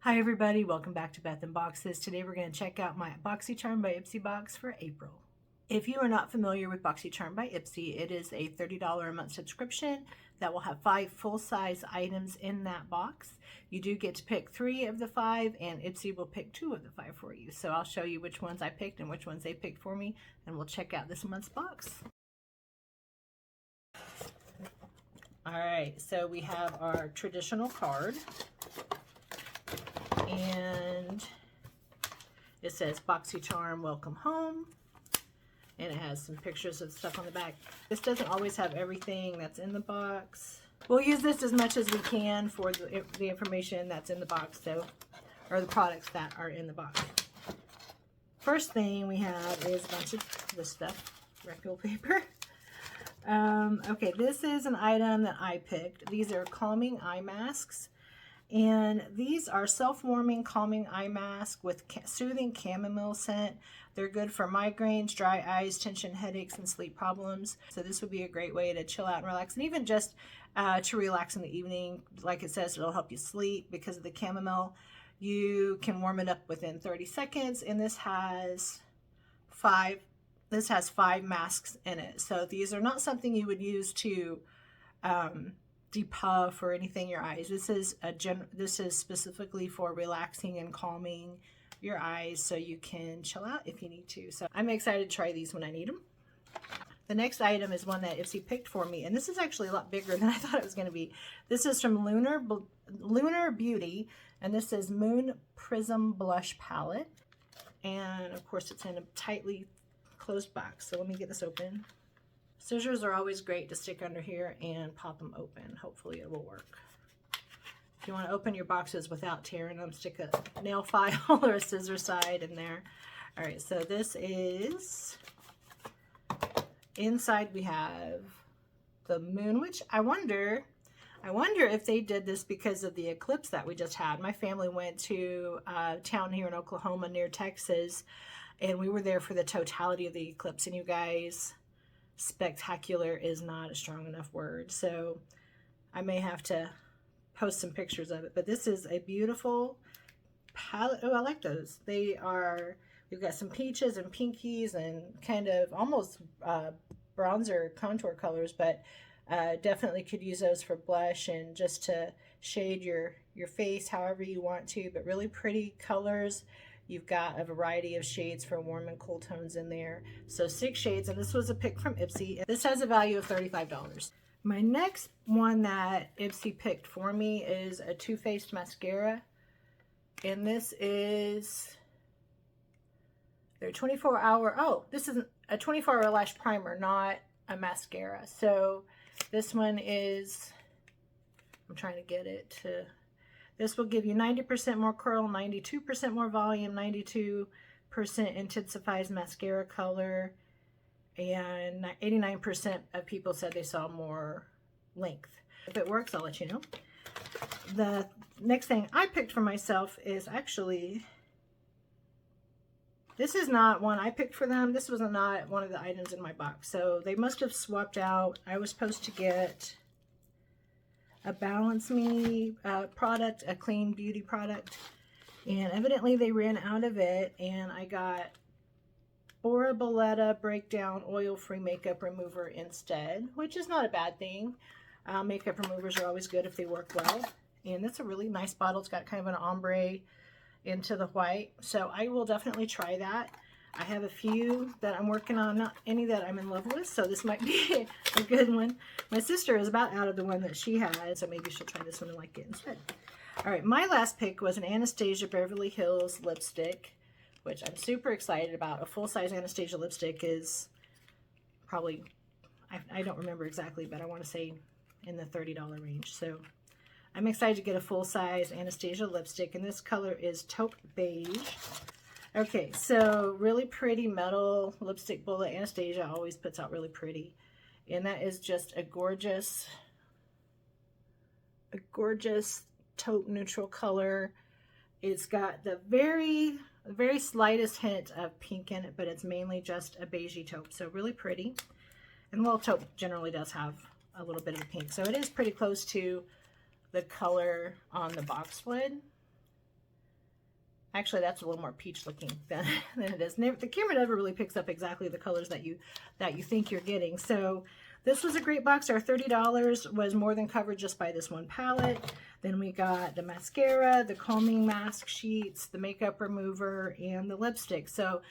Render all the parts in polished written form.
Hi everybody, welcome back to Beth and Boxes. Today we're going to check out my Boxycharm by IPSY box for April. If you are not familiar with Boxycharm by IPSY, it is a $30 a month subscription that will have 5 full-size items in that box. You do get to pick 3 of the 5 and IPSY will pick 2 of the 5 for you. So I'll show you which ones I picked and which ones they picked for me, and we'll check out this month's box. Alright, so we have our traditional card. And it says Boxycharm, welcome home, and it has some pictures of stuff on the back. This doesn't always have everything that's in the box. We'll use this as much as we can for the information that's in the box, or the products that are in the box. First thing we have is a bunch of this stuff, rectangle paper. Okay, this is an item that I picked. These are calming eye masks. And these are self-warming calming eye mask with soothing chamomile scent. They're good for migraines, dry eyes, tension headaches, and sleep problems. So this would be a great way to chill out and relax, and even just to relax in the evening. Like it says, it'll help you sleep because of the chamomile. You can warm it up within 30 seconds, and this has 5 masks in it. So these are not something you would use to depuff or anything in your eyes. This is specifically for relaxing and calming your eyes so you can chill out if you need to. So I'm excited to try these when I need them. The next item is one that IPSY picked for me, and this is actually a lot bigger than I thought it was going to be. This is from Lunar Beauty, and this is Moon Prism Blush Palette. And of course it's in a tightly closed box. So let me get this open. Scissors are always great to stick under here and pop them open. Hopefully it will work. If you want to open your boxes without tearing them, stick a nail file or a scissor side in there. All right, so this is, inside we have the moon, which I wonder if they did this because of the eclipse that we just had. My family went to a town here in Oklahoma near Texas, and we were there for the totality of the eclipse. And you guys, spectacular is not a strong enough word, so I may have to post some pictures of it. But this is a beautiful palette. Oh, I like those. We've got some peaches and pinkies and kind of almost bronzer contour colors, but definitely could use those for blush and just to shade your face however you want to, but really pretty colors. You've got a variety of shades for warm and cool tones in there. So 6 shades, and this was a pick from IPSY. This has a value of $35. My next one that IPSY picked for me is a Too Faced mascara. And this is their 24-hour, this is a 24-hour lash primer, not a mascara. So this one is, I'm trying to get it to, this will give you 90% more curl, 92% more volume, 92% intensifies mascara color, and 89% of people said they saw more length. If it works, I'll let you know. The next thing I picked for myself is actually, this is not one I picked for them. This was not one of the items in my box. So they must have swapped out. I was supposed to get a Balance Me product, a clean beauty product, and evidently they ran out of it, and I got Bora Boleta Breakdown Oil-Free Makeup Remover instead, which is not a bad thing. Makeup removers are always good if they work well, and it's a really nice bottle. It's got kind of an ombre into the white, so I will definitely try that. I have a few that I'm working on, not any that I'm in love with, so this might be a good one. My sister is about out of the one that she had, so maybe she'll try this one and like it instead. All right, my last pick was an Anastasia Beverly Hills lipstick, which I'm super excited about. A full-size Anastasia lipstick is probably, I don't remember exactly, but I want to say in the $30 range. So I'm excited to get a full-size Anastasia lipstick, and this color is taupe beige. Okay, so really pretty metal lipstick bullet. Anastasia always puts out really pretty. And that is just a gorgeous taupe neutral color. It's got the very slightest hint of pink in it, but it's mainly just a beigey taupe. So really pretty. And well, taupe generally does have a little bit of the pink. So it is pretty close to the color on the box lid. Actually, that's a little more peach looking than it is. The camera never really picks up exactly the colors that you think you're getting. So this was a great box. Our $30 was more than covered just by this one palette. Then we got the mascara, the combing mask sheets, the makeup remover, and the lipstick. So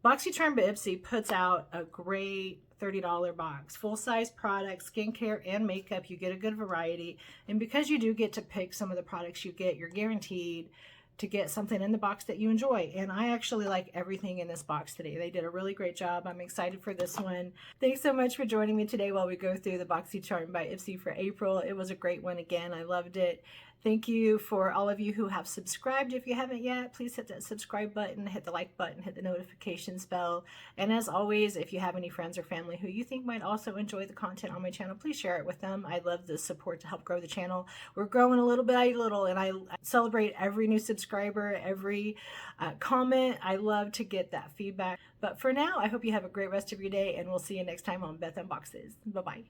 Boxycharm by IPSY puts out a great $30 box. Full-size products, skincare, and makeup. You get a good variety. And because you do get to pick some of the products you get, you're guaranteed to get something in the box that you enjoy. And I actually like everything in this box today. They did a really great job. I'm excited for this one. Thanks so much for joining me today while we go through the Boxycharm by IPSY for April. It was a great one again. I loved it. Thank you for all of you who have subscribed. If you haven't yet, please hit that subscribe button, hit the like button, hit the notifications bell. And as always, if you have any friends or family who you think might also enjoy the content on my channel, please share it with them. I love the support to help grow the channel. We're growing a little by little, and I celebrate every new subscriber, every comment. I love to get that feedback. But for now, I hope you have a great rest of your day, and we'll see you next time on Beth Unboxes. Bye-bye.